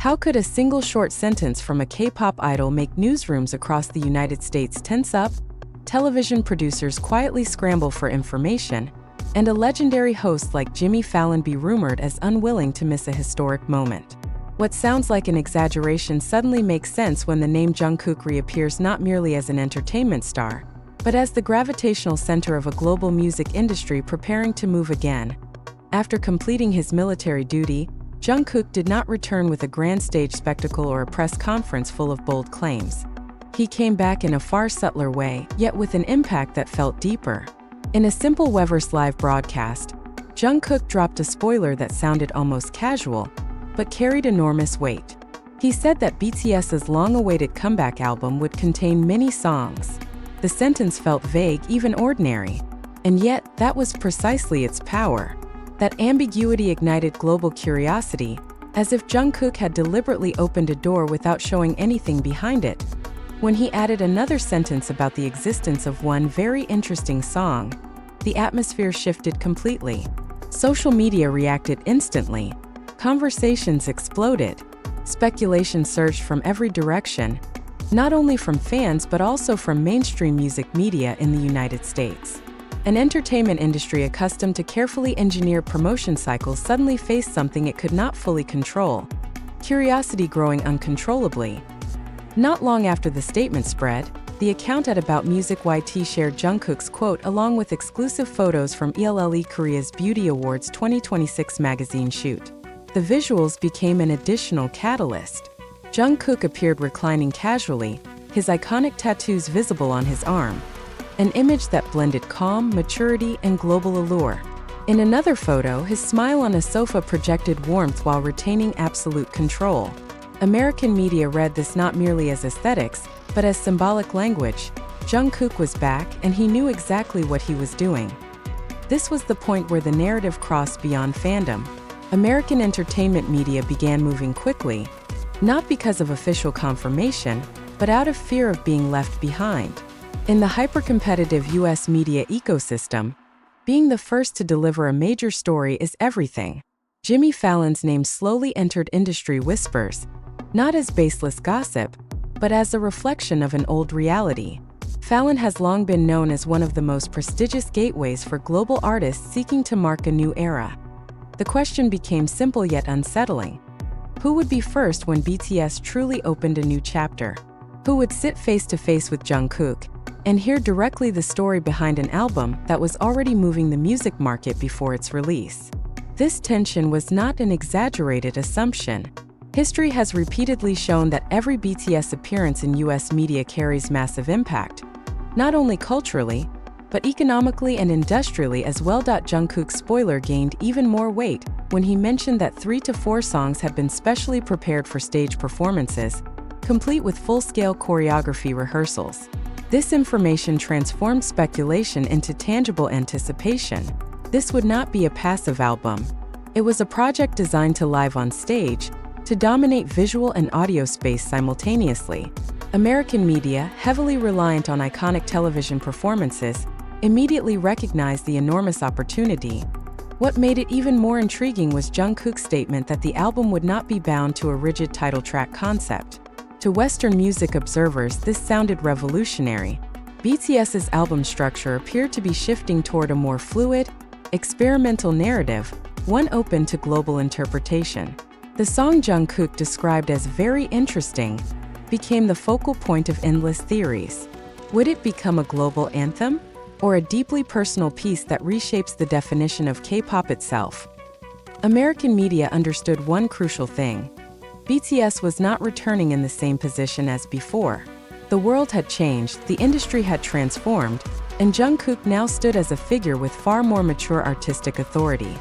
How could a single short sentence from a K-pop idol make newsrooms across the United States tense up? Television producers quietly scramble for information, and a legendary host like Jimmy Fallon be rumored as unwilling to miss a historic moment. What sounds like an exaggeration suddenly makes sense when the name Jungkook reappears not merely as an entertainment star, but as the gravitational center of a global music industry preparing to move again. After completing his military duty, Jungkook did not return with a grand stage spectacle or a press conference full of bold claims. He came back in a far subtler way, yet with an impact that felt deeper. In a simple Weverse live broadcast, Jungkook dropped a spoiler that sounded almost casual, but carried enormous weight. He said that BTS's long-awaited comeback album would contain many songs. The sentence felt vague, even ordinary, and yet that was precisely its power. That ambiguity ignited global curiosity, as if Jungkook had deliberately opened a door without showing anything behind it. When he added another sentence about the existence of one very interesting song, the atmosphere shifted completely. Social media reacted instantly. Conversations exploded. Speculation surged from every direction, not only from fans but also from mainstream music media in the United States. An entertainment industry accustomed to carefully engineered promotion cycles suddenly faced something it could not fully control, curiosity growing uncontrollably. Not long after the statement spread, the account at About Music YT shared Jungkook's quote along with exclusive photos from ELLE Korea's Beauty Awards 2026 magazine shoot. The visuals became an additional catalyst. Jungkook appeared reclining casually, his iconic tattoos visible on his arm, an image that blended calm, maturity, and global allure. In another photo, his smile on a sofa projected warmth while retaining absolute control. American media read this not merely as aesthetics, but as symbolic language. Jungkook was back, and he knew exactly what he was doing. This was the point where the narrative crossed beyond fandom. American entertainment media began moving quickly, not because of official confirmation, but out of fear of being left behind. In the hyper-competitive US media ecosystem, being the first to deliver a major story is everything. Jimmy Fallon's name slowly entered industry whispers, not as baseless gossip, but as a reflection of an old reality. Fallon has long been known as one of the most prestigious gateways for global artists seeking to mark a new era. The question became simple yet unsettling. Who would be first when BTS truly opened a new chapter? Who would sit face-to-face with Jungkook and hear directly the story behind an album that was already moving the music market before its release? This tension was not an exaggerated assumption. History has repeatedly shown that every BTS appearance in US media carries massive impact, not only culturally, but economically and industrially as well. Jungkook's spoiler gained even more weight when he mentioned that 3 to 4 songs had been specially prepared for stage performances, complete with full-scale choreography rehearsals. This information transformed speculation into tangible anticipation. This would not be a passive album. It was a project designed to live on stage, to dominate visual and audio space simultaneously. American media, heavily reliant on iconic television performances, immediately recognized the enormous opportunity. What made it even more intriguing was Jungkook's statement that the album would not be bound to a rigid title track concept. To Western music observers, this sounded revolutionary. BTS's album structure appeared to be shifting toward a more fluid, experimental narrative, one open to global interpretation. The song Jungkook described as very interesting became the focal point of endless theories. Would it become a global anthem? Or a deeply personal piece that reshapes the definition of K-pop itself? American media understood one crucial thing. BTS was not returning in the same position as before. The world had changed, the industry had transformed, and Jungkook now stood as a figure with far more mature artistic authority.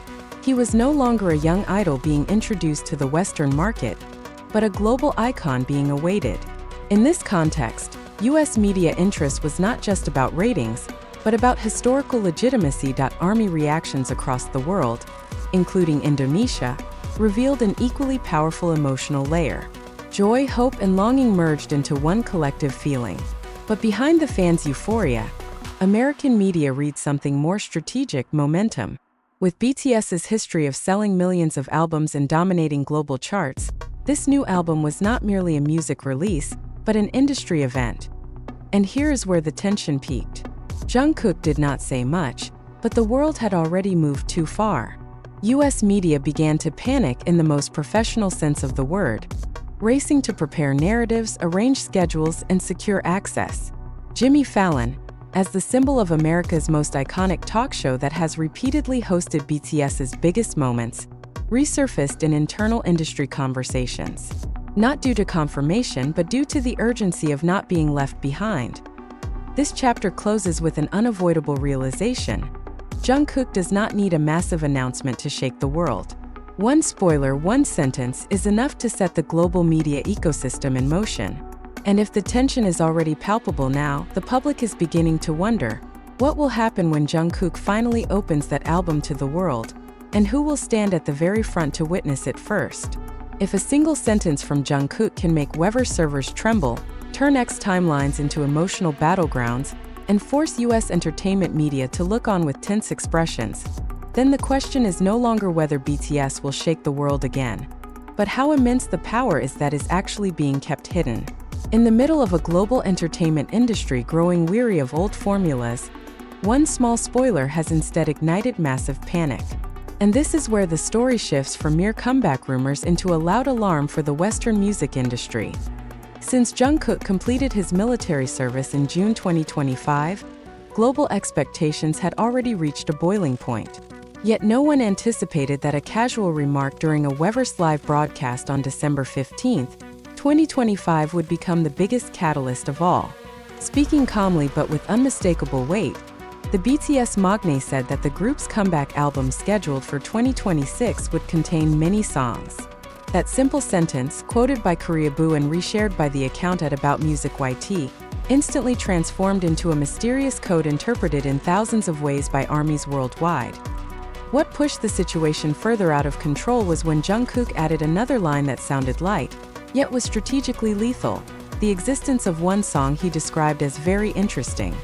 He was no longer a young idol being introduced to the Western market, but a global icon being awaited. In this context, US media interest was not just about ratings, but about historical legitimacy. Army reactions across the world, including Indonesia, revealed an equally powerful emotional layer. Joy, hope, and longing merged into one collective feeling. But behind the fans' euphoria, American media read something more strategic: momentum. With BTS's history of selling millions of albums and dominating global charts, This new album was not merely a music release, but an industry event. And here is where the tension peaked. Jungkook did not say much, but the world had already moved too far. US media began to panic in the most professional sense of the word, racing to prepare narratives, arrange schedules, and secure access. Jimmy Fallon, as the symbol of America's most iconic talk show that has repeatedly hosted BTS's biggest moments, resurfaced in internal industry conversations. Not due to confirmation, but due to the urgency of not being left behind. This chapter closes with an unavoidable realization. Jungkook does not need a massive announcement to shake the world. One spoiler, one sentence is enough to set the global media ecosystem in motion. And if the tension is already palpable now, the public is beginning to wonder, what will happen when Jungkook finally opens that album to the world, and who will stand at the very front to witness it first? If a single sentence from Jungkook can make Wever servers tremble, turn X timelines into emotional battlegrounds, and force US entertainment media to look on with tense expressions, then the question is no longer whether BTS will shake the world again, but how immense the power is that is actually being kept hidden. In the middle of a global entertainment industry growing weary of old formulas, one small spoiler has instead ignited massive panic. And this is where the story shifts from mere comeback rumors into a loud alarm for the Western music industry. Since Jungkook completed his military service in June 2025, global expectations had already reached a boiling point. Yet no one anticipated that a casual remark during a Weverse live broadcast on December 15, 2025 would become the biggest catalyst of all. Speaking calmly but with unmistakable weight, the BTS magnate said that the group's comeback album scheduled for 2026 would contain many songs. That simple sentence, quoted by Koreaboo and reshared by the account at About Music YT, instantly transformed into a mysterious code interpreted in thousands of ways by armies worldwide. What pushed the situation further out of control was when Jungkook added another line that sounded light, yet was strategically lethal, the existence of one song he described as very interesting.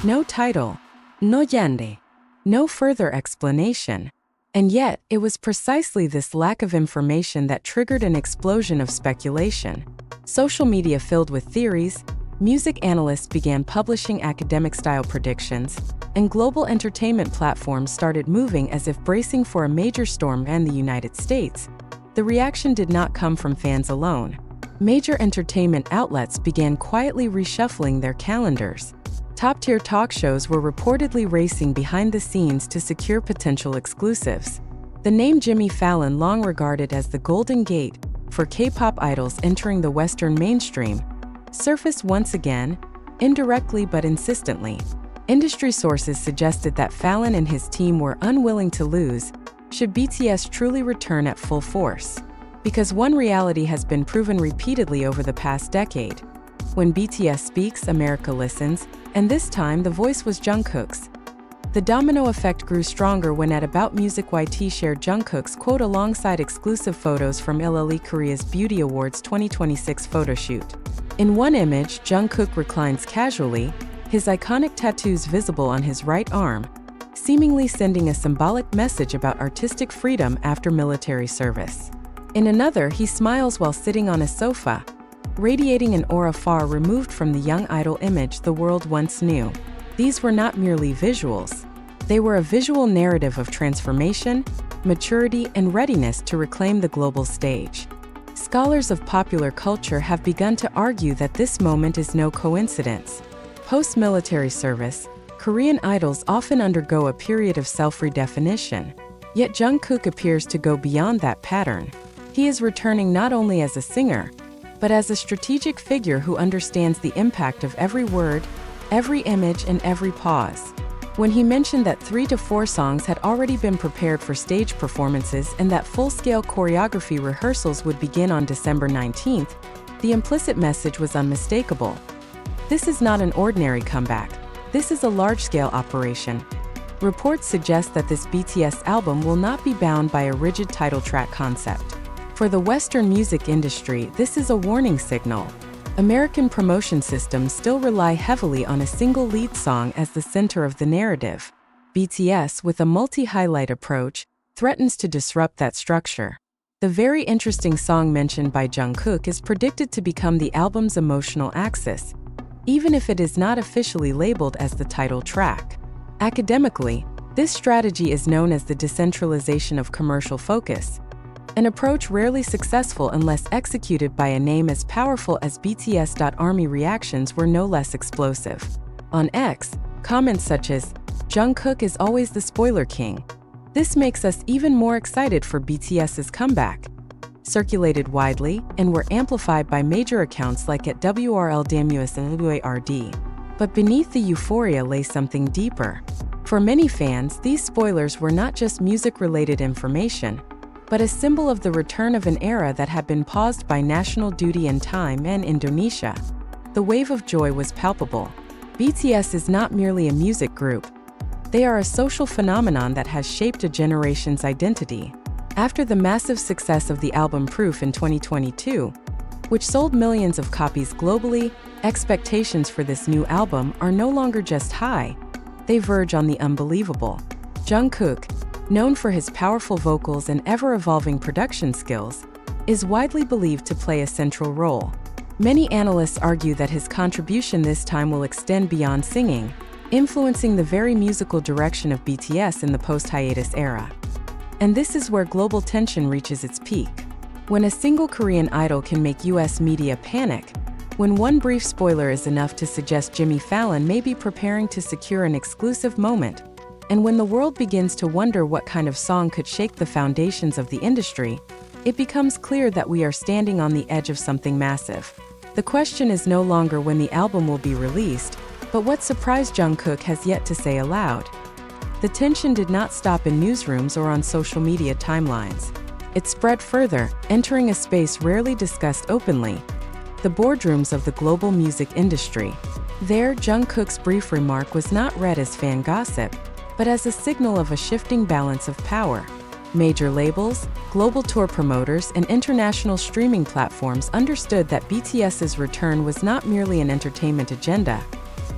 No title, no yande, no further explanation. And yet, it was precisely this lack of information that triggered an explosion of speculation. Social media filled with theories, music analysts began publishing academic-style predictions, and global entertainment platforms started moving as if bracing for a major storm in the United States. The reaction did not come from fans alone. Major entertainment outlets began quietly reshuffling their calendars. Top-tier talk shows were reportedly racing behind the scenes to secure potential exclusives. The name Jimmy Fallon, long regarded as the Golden Gate for K-pop idols entering the Western mainstream, surfaced once again, indirectly but insistently. Industry sources suggested that Fallon and his team were unwilling to lose should BTS truly return at full force. Because one reality has been proven repeatedly over the past decade. When BTS speaks, America listens, and this time the voice was Jungkook's. The domino effect grew stronger when at About Music YT shared Jungkook's quote alongside exclusive photos from LLE Korea's Beauty Awards 2026 photoshoot. In one image, Jungkook reclines casually, his iconic tattoos visible on his right arm, seemingly sending a symbolic message about artistic freedom after military service. In another, he smiles while sitting on a sofa, radiating an aura far removed from the young idol image the world once knew. These were not merely visuals. They were a visual narrative of transformation, maturity, and readiness to reclaim the global stage. Scholars of popular culture have begun to argue that this moment is no coincidence. Post-military service, Korean idols often undergo a period of self-redefinition. Yet Jungkook appears to go beyond that pattern. He is returning not only as a singer, but as a strategic figure who understands the impact of every word, every image, and every pause. When he mentioned that 3 to 4 songs had already been prepared for stage performances and that full-scale choreography rehearsals would begin on December 19th, the implicit message was unmistakable. This is not an ordinary comeback. This is a large-scale operation. Reports suggest that this BTS album will not be bound by a rigid title track concept. For the Western music industry, this is a warning signal. American promotion systems still rely heavily on a single lead song as the center of the narrative. BTS, with a multi-highlight approach, threatens to disrupt that structure. The very interesting song mentioned by Jungkook is predicted to become the album's emotional axis, even if it is not officially labeled as the title track. Academically, this strategy is known as the decentralization of commercial focus, an approach rarely successful unless executed by a name as powerful as BTS. Army reactions were no less explosive. On X, comments such as, "Jungkook is always the spoiler king. This makes us even more excited for BTS's comeback," circulated widely and were amplified by major accounts like at WRL-DAMUS and UARD. But beneath the euphoria lay something deeper. For many fans, these spoilers were not just music-related information, but a symbol of the return of an era that had been paused by national duty and time and Indonesia. The wave of joy was palpable. BTS is not merely a music group. They are a social phenomenon that has shaped a generation's identity. After the massive success of the album Proof in 2022, which sold millions of copies globally, expectations for this new album are no longer just high, they verge on the unbelievable. Jungkook, known for his powerful vocals and ever-evolving production skills, is widely believed to play a central role. Many analysts argue that his contribution this time will extend beyond singing, influencing the very musical direction of BTS in the post-hiatus era. And this is where global tension reaches its peak. When a single Korean idol can make US media panic, when one brief spoiler is enough to suggest Jimmy Fallon may be preparing to secure an exclusive moment, and when the world begins to wonder what kind of song could shake the foundations of the industry, it becomes clear that we are standing on the edge of something massive. The question is no longer when the album will be released, but what surprise Jungkook has yet to say aloud. The tension did not stop in newsrooms or on social media timelines. It spread further, entering a space rarely discussed openly: the boardrooms of the global music industry. There, Jungkook's brief remark was not read as fan gossip, but as a signal of a shifting balance of power. Major labels, global tour promoters, and international streaming platforms understood that BTS's return was not merely an entertainment agenda,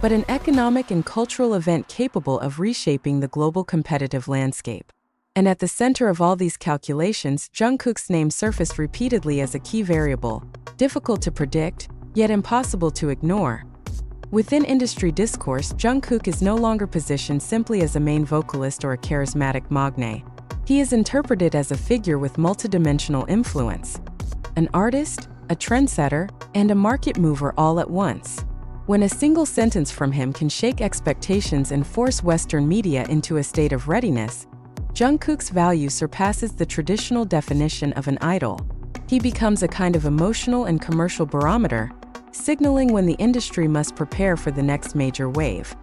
but an economic and cultural event capable of reshaping the global competitive landscape. And at the center of all these calculations, Jungkook's name surfaced repeatedly as a key variable, difficult to predict, yet impossible to ignore. Within industry discourse, Jungkook is no longer positioned simply as a main vocalist or a charismatic magnate. He is interpreted as a figure with multidimensional influence, an artist, a trendsetter, and a market mover all at once. When a single sentence from him can shake expectations and force Western media into a state of readiness, Jungkook's value surpasses the traditional definition of an idol. He becomes a kind of emotional and commercial barometer, signaling when the industry must prepare for the next major wave.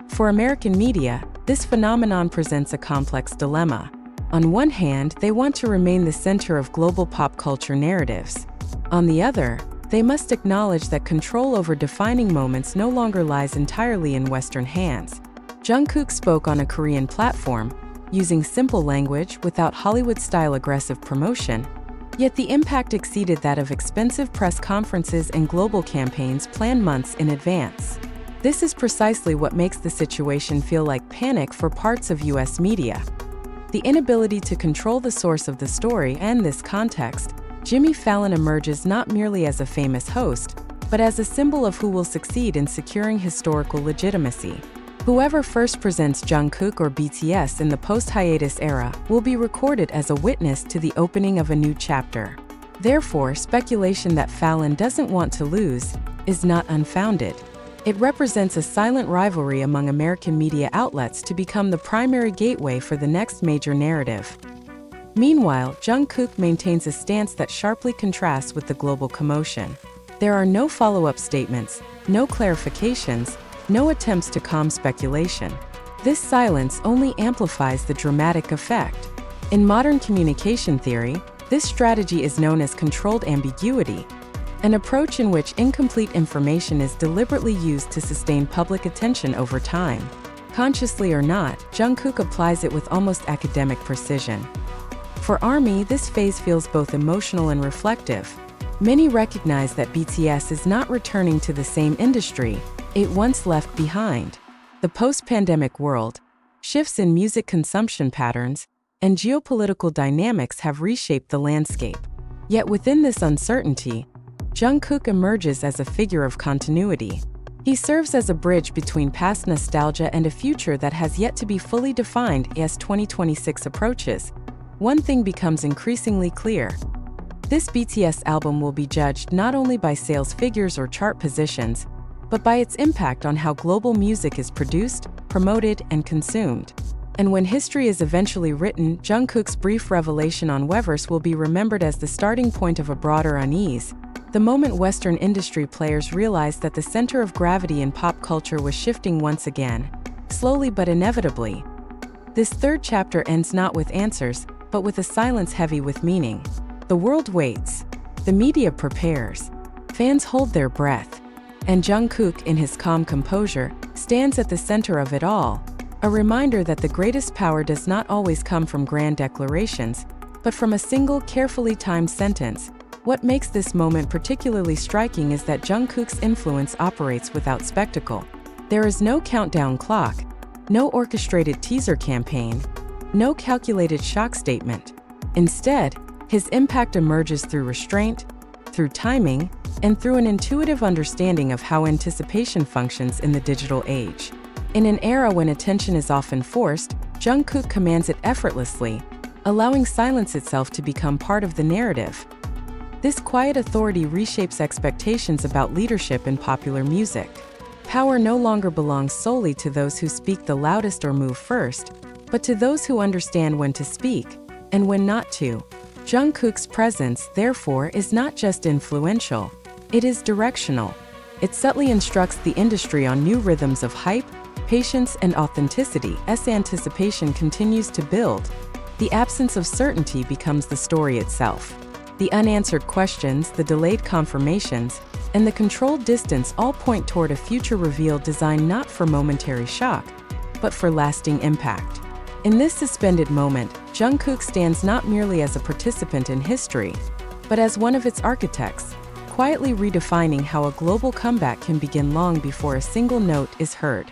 For American media, this phenomenon presents a complex dilemma. On one hand, they want to remain the center of global pop culture narratives. On the other, they must acknowledge that control over defining moments no longer lies entirely in Western hands. Jungkook spoke on a Korean platform, using simple language without Hollywood-style aggressive promotion, yet the impact exceeded that of expensive press conferences and global campaigns planned months in advance. This is precisely what makes the situation feel like panic for parts of US media. The inability to control the source of the story. And this context, Jimmy Fallon emerges not merely as a famous host, but as a symbol of who will succeed in securing historical legitimacy. Whoever first presents Jungkook or BTS in the post-hiatus era will be recorded as a witness to the opening of a new chapter. Therefore, speculation that Fallon doesn't want to lose is not unfounded. It represents a silent rivalry among American media outlets to become the primary gateway for the next major narrative. Meanwhile, Jungkook maintains a stance that sharply contrasts with the global commotion. There are no follow-up statements, no clarifications, no attempts to calm speculation. This silence only amplifies the dramatic effect. In modern communication theory, this strategy is known as controlled ambiguity, an approach in which incomplete information is deliberately used to sustain public attention over time. Consciously or not, Jungkook applies it with almost academic precision. For ARMY, this phase feels both emotional and reflective. Many recognize that BTS is not returning to the same industry it once left behind. The post-pandemic world, shifts in music consumption patterns, and geopolitical dynamics have reshaped the landscape. Yet within this uncertainty, Jungkook emerges as a figure of continuity. He serves as a bridge between past nostalgia and a future that has yet to be fully defined. As 2026 approaches, one thing becomes increasingly clear. This BTS album will be judged not only by sales figures or chart positions, but by its impact on how global music is produced, promoted, and consumed. And when history is eventually written, Jungkook's brief revelation on Weverse will be remembered as the starting point of a broader unease, the moment Western industry players realized that the center of gravity in pop culture was shifting once again, slowly but inevitably. This third chapter ends not with answers, but with a silence heavy with meaning. The world waits. The media prepares. Fans hold their breath. And Jungkook, in his calm composure, stands at the center of it all, a reminder that the greatest power does not always come from grand declarations, but from a single, carefully timed sentence. What makes this moment particularly striking is that Jungkook's influence operates without spectacle. There is no countdown clock, no orchestrated teaser campaign, no calculated shock statement. Instead, his impact emerges through restraint, through timing, and through an intuitive understanding of how anticipation functions in the digital age. In an era when attention is often forced, Jungkook commands it effortlessly, allowing silence itself to become part of the narrative. This quiet authority reshapes expectations about leadership in popular music. Power no longer belongs solely to those who speak the loudest or move first, but to those who understand when to speak and when not to. Jungkook's presence, therefore, is not just influential, it is directional. It subtly instructs the industry on new rhythms of hype, patience, and authenticity. As anticipation continues to build, the absence of certainty becomes the story itself. The unanswered questions, the delayed confirmations, and the controlled distance all point toward a future reveal designed not for momentary shock, but for lasting impact. In this suspended moment, Jungkook stands not merely as a participant in history, but as one of its architects, quietly redefining how a global comeback can begin long before a single note is heard.